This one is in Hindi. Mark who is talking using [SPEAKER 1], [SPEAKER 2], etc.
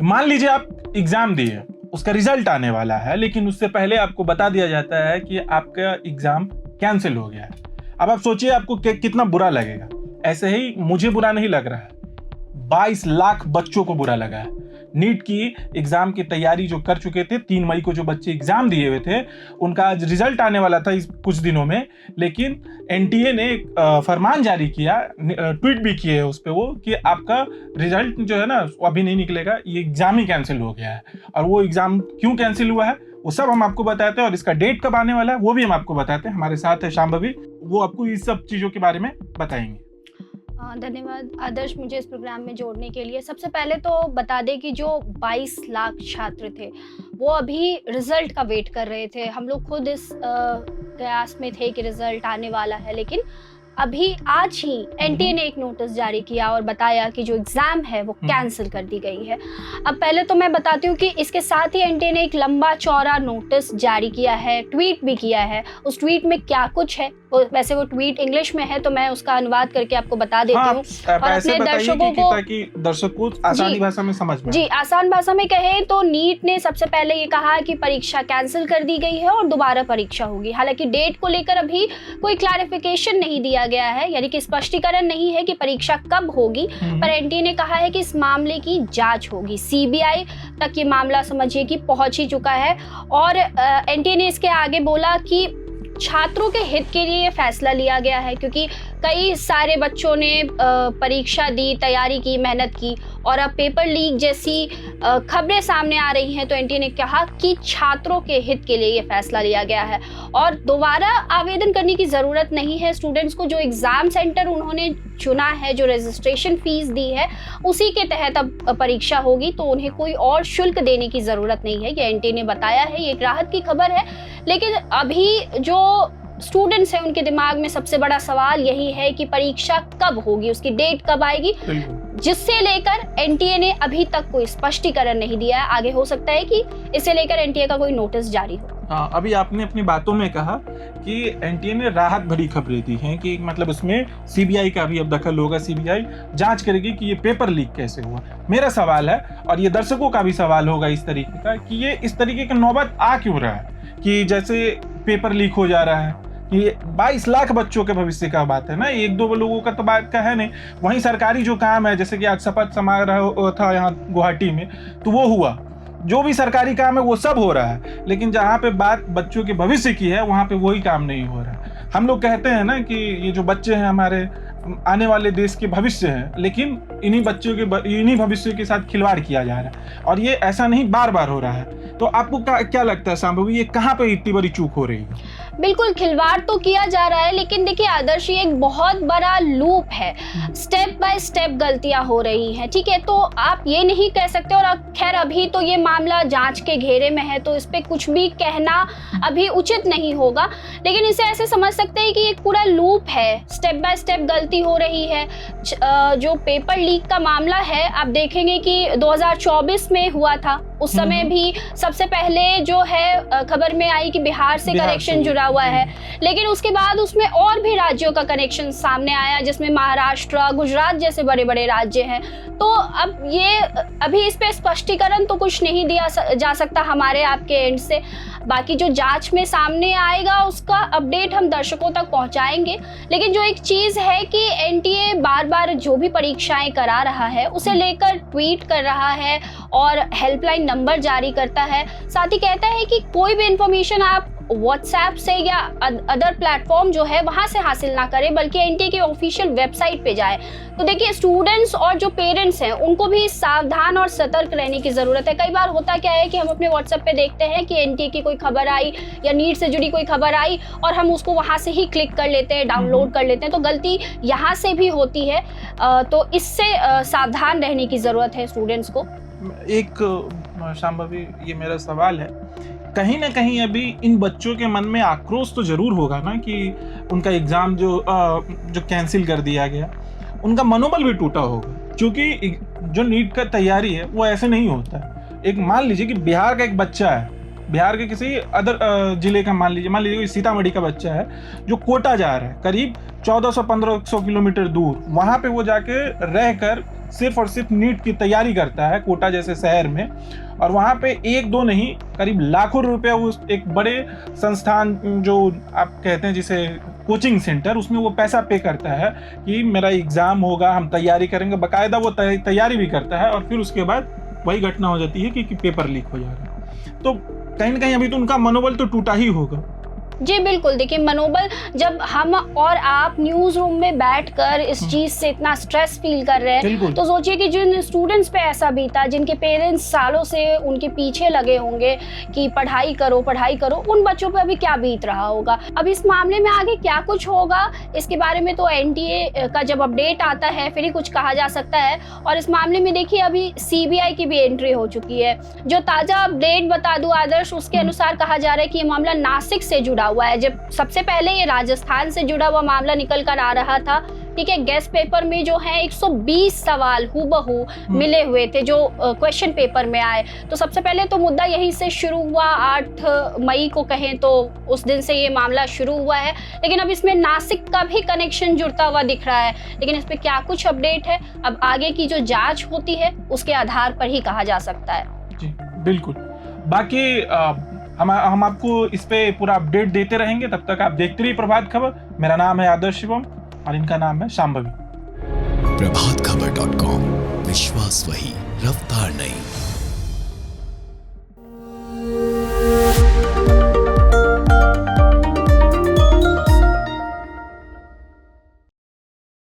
[SPEAKER 1] मान लीजिए आप एग्जाम दिए, उसका रिजल्ट आने वाला है, लेकिन उससे पहले आपको बता दिया जाता है कि आपका एग्जाम कैंसिल हो गया है। अब आप सोचिए आपको कितना बुरा लगेगा। ऐसे ही मुझे बुरा नहीं लग रहा है, 22 लाख बच्चों को बुरा लगा है। नीट की एग्जाम की तैयारी जो कर चुके थे, 3 मई को जो बच्चे एग्जाम दिए हुए थे, उनका आज रिजल्ट आने वाला था इस कुछ दिनों में, लेकिन एनटीए ने फरमान जारी किया, ट्वीट भी किए उस पे वो, कि आपका रिजल्ट जो है ना अभी नहीं निकलेगा, ये एग्जाम ही कैंसिल हो गया है। और वो एग्जाम क्यों कैंसिल हुआ है वो सब हम आपको बताते हैं, और इसका डेट कब आने वाला है वो भी हम आपको बताते हैं। हमारे साथ है शांभवी, वो आपको इस सब चीजों के बारे में बताएंगे।
[SPEAKER 2] धन्यवाद आदर्श, मुझे इस प्रोग्राम में जोड़ने के लिए। सबसे पहले तो बता दें कि जो 22 लाख छात्र थे वो अभी रिजल्ट का वेट कर रहे थे। हम लोग खुद इस कयास में थे कि रिजल्ट आने वाला है, लेकिन अभी आज ही एनटीए ने एक नोटिस जारी किया और बताया कि जो एग्ज़ाम है वो कैंसिल कर दी गई है। अब पहले तो मैं बताती हूँ कि इसके साथ ही एनटीए ने एक लंबा चौड़ा नोटिस जारी किया है, ट्वीट भी किया है। उस ट्वीट में क्या कुछ है, वैसे वो ट्वीट इंग्लिश में है तो मैं उसका अनुवाद करके आपको बता देती हूँ और अपने दर्शकों को, ताकि
[SPEAKER 1] दर्शकों आसानी भाषा में समझ में।
[SPEAKER 2] जी, आसान भाषा में कहें तो नीट ने सबसे पहले ये कहा कि परीक्षा कैंसिल कर दी गई है और दोबारा परीक्षा होगी। हालांकि डेट को लेकर अभी कोई क्लैरिफिकेशन नहीं दिया गया है, यानी कि स्पष्टीकरण नहीं है कि परीक्षा कब होगी, पर एनटीए ने कहा है कि इस मामले की जांच होगी। सीबीआई तक ये मामला समझिए कि पहुंच ही चुका है और एनटीए ने इसके आगे बोला कि छात्रों के हित के लिए ये फैसला लिया गया है, क्योंकि कई सारे बच्चों ने परीक्षा दी, तैयारी की, मेहनत की और अब पेपर लीक जैसी खबरें सामने आ रही हैं, तो एनटीए ने कहा कि छात्रों के हित के लिए ये फैसला लिया गया है और दोबारा आवेदन करने की ज़रूरत नहीं है। स्टूडेंट्स को जो एग्ज़ाम सेंटर उन्होंने चुना है, जो रजिस्ट्रेशन फीस दी है, उसी के तहत अब परीक्षा होगी, तो उन्हें कोई और शुल्क देने की ज़रूरत नहीं है। ये एनटीए ने बताया है, ये एक राहत की खबर है। लेकिन अभी जो स्टूडेंट्स हैं उनके दिमाग में सबसे बड़ा सवाल यही है कि परीक्षा कब होगी, उसकी डेट कब आएगी, जिससे लेकर एनटीए ने अभी तक कोई स्पष्टीकरण नहीं दिया है। आगे हो सकता है कि इसे लेकर एनटीए का कोई नोटिस जारी हो।
[SPEAKER 1] हाँ, अभी आपने अपनी बातों में कहा कि एनटीए ने राहत भरी खबरें दी हैं कि मतलब उसमें सीबीआई का भी अब दखल होगा, सीबीआई जांच करेगी कि ये पेपर लीक कैसे हुआ। मेरा सवाल है और ये दर्शकों का भी सवाल होगा इस तरीके का कि ये इस तरीके की नौबत आ क्यों रहा है कि जैसे पेपर लीक हो जा रहा है। ये 22 लाख बच्चों के भविष्य का बात है ना, एक दो लोगों का तो बात का है नहीं। वहीं सरकारी जो काम है, जैसे कि आज शपथ समारोह था यहाँ गुवाहाटी में, तो वो हुआ, जो भी सरकारी काम है वो सब हो रहा है, लेकिन जहाँ पे बात बच्चों के भविष्य की है वहाँ पे वही काम नहीं हो रहा है। हम लोग कहते हैं ना कि ये जो बच्चे हैं हमारे आने वाले देश के भविष्य हैं, लेकिन इन्हीं बच्चों के इन्हीं भविष्य के साथ खिलवाड़ किया जा रहा है और ये ऐसा नहीं बार बार हो रहा है। तो आपको क्या लगता है शांभवी, ये कहाँ पे इतनी बड़ी चूक हो रही है?
[SPEAKER 2] बिल्कुल, खिलवाड़ तो किया जा रहा है, लेकिन देखिए आदर्श, ये एक बहुत बड़ा लूप है, स्टेप बाय स्टेप गलतियां हो रही हैं, ठीक है। तो आप ये नहीं कह सकते, और खैर अभी तो ये मामला जांच के घेरे में है तो इस पे कुछ भी कहना अभी उचित नहीं होगा, लेकिन इसे ऐसे समझ सकते हैं कि एक पूरा लूप है, स्टेप बाय स्टेप गलती हो रही है। जो पेपर लीक का मामला है, आप देखेंगे कि 2024 में हुआ था, उस समय भी सबसे पहले जो है खबर में आई कि बिहार से कनेक्शन जुड़ा हुआ है, लेकिन उसके बाद उसमें और भी राज्यों का कनेक्शन सामने आया, जिसमें महाराष्ट्र, गुजरात जैसे बड़े बड़े राज्य हैं। तो अब ये अभी इस पे स्पष्टीकरण तो कुछ नहीं दिया जा सकता हमारे आपके एंड से। बाकी जो जांच में सामने आएगा उसका अपडेट हम दर्शकों तक पहुंचाएंगे, लेकिन जो एक चीज है कि एनटीए बार बार जो भी परीक्षाएं करा रहा है उसे लेकर ट्वीट कर रहा है और हेल्पलाइन नंबर जारी करता है, साथ ही कहता है कि कोई भी इंफॉर्मेशन आप व्हाट्सएप से या अदर प्लेटफॉर्म जो है वहां से हासिल ना करें, बल्कि एनटीए की ऑफिशियल वेबसाइट पे जाए। तो देखिए, स्टूडेंट्स और जो पेरेंट्स हैं उनको भी सावधान और सतर्क रहने की जरूरत है। कई बार होता क्या है कि हम अपने व्हाट्सएप पे देखते हैं कि एनटीए की कोई खबर आई या नीट से जुड़ी कोई खबर आई और हम उसको वहां से ही क्लिक कर लेते हैं, डाउनलोड कर लेते हैं, तो गलती यहाँ से भी होती है। तो इससे सावधान रहने की जरूरत है स्टूडेंट्स को।
[SPEAKER 1] एक शांभवी, ये मेरा सवाल है, कहीं ना कहीं अभी इन बच्चों के मन में आक्रोश तो जरूर होगा ना कि उनका एग्जाम जो कैंसिल कर दिया गया, उनका मनोबल भी टूटा होगा, क्योंकि जो नीट का तैयारी है वो ऐसे नहीं होता है। एक मान लीजिए कि बिहार का एक बच्चा है, बिहार के किसी अदर जिले का, मान लीजिए सीतामढ़ी का बच्चा है जो कोटा जा रहा है, करीब 1400-1500 किलोमीटर दूर, वहाँ पे वो जाके रहकर सिर्फ और सिर्फ नीट की तैयारी करता है कोटा जैसे शहर में, और वहाँ पे एक दो नहीं करीब लाखों रुपए उस एक बड़े संस्थान जो आप कहते हैं जिसे कोचिंग सेंटर, उसमें वो पैसा पे करता है कि मेरा एग्जाम होगा, हम तैयारी करेंगे, बाकायदा वो तैयारी भी करता है, और फिर उसके बाद वही घटना हो जाती है कि पेपर लीक हो जा रहा है। तो कहीं ना कहीं अभी तो उनका मनोबल तो टूटा ही होगा।
[SPEAKER 2] जी बिल्कुल, देखिए मनोबल, जब हम और आप न्यूज रूम में बैठकर इस चीज से इतना स्ट्रेस फील कर रहे हैं, तो सोचिए कि जिन स्टूडेंट्स पे ऐसा बीता, जिनके पेरेंट्स सालों से उनके पीछे लगे होंगे कि पढ़ाई करो पढ़ाई करो, उन बच्चों पे अभी क्या बीत रहा होगा। अब इस मामले में आगे क्या कुछ होगा इसके बारे में तो एनटीए का जब अपडेट आता है फिर ही कुछ कहा जा सकता है। और इस मामले में देखिए अभी सीबीआई की भी एंट्री हो चुकी है। जो ताजा अपडेट बता दूं आदर्श, उसके अनुसार कहा जा रहा है कि ये मामला नासिक से जुड़ा हुआ है। जब सबसे पहले ये राजस्थान से जुड़ा हुआ मामला निकल कर आ रहा था, ठीक है, गेस्ट पेपर में जो है 120 सवाल हूबहू मिले हुए थे जो क्वेश्चन पेपर में आए। तो सबसे पहले तो मुद्दा यहीं से शुरू हुआ, 8 मई को कहें तो उस दिन से ये मामला शुरू हुआ है। लेकिन अब इसमें नासिक का भी कनेक्शन जुड़ता हुआ दिख रहा है, लेकिन इस पर क्या कुछ अपडेट है अब आगे की जो जांच होती है उसके आधार पर ही कहा जा सकता है।
[SPEAKER 1] जी बिल्कुल, बाकी हम आपको इस पे पूरा अपडेट देते रहेंगे। तब तक आप देखते रहिए प्रभात खबर। मेरा नाम है आदर्श शिवम और इनका नाम है शांभवी।
[SPEAKER 3] प्रभातखबर.com, विश्वास वही, रफ्तार नहीं।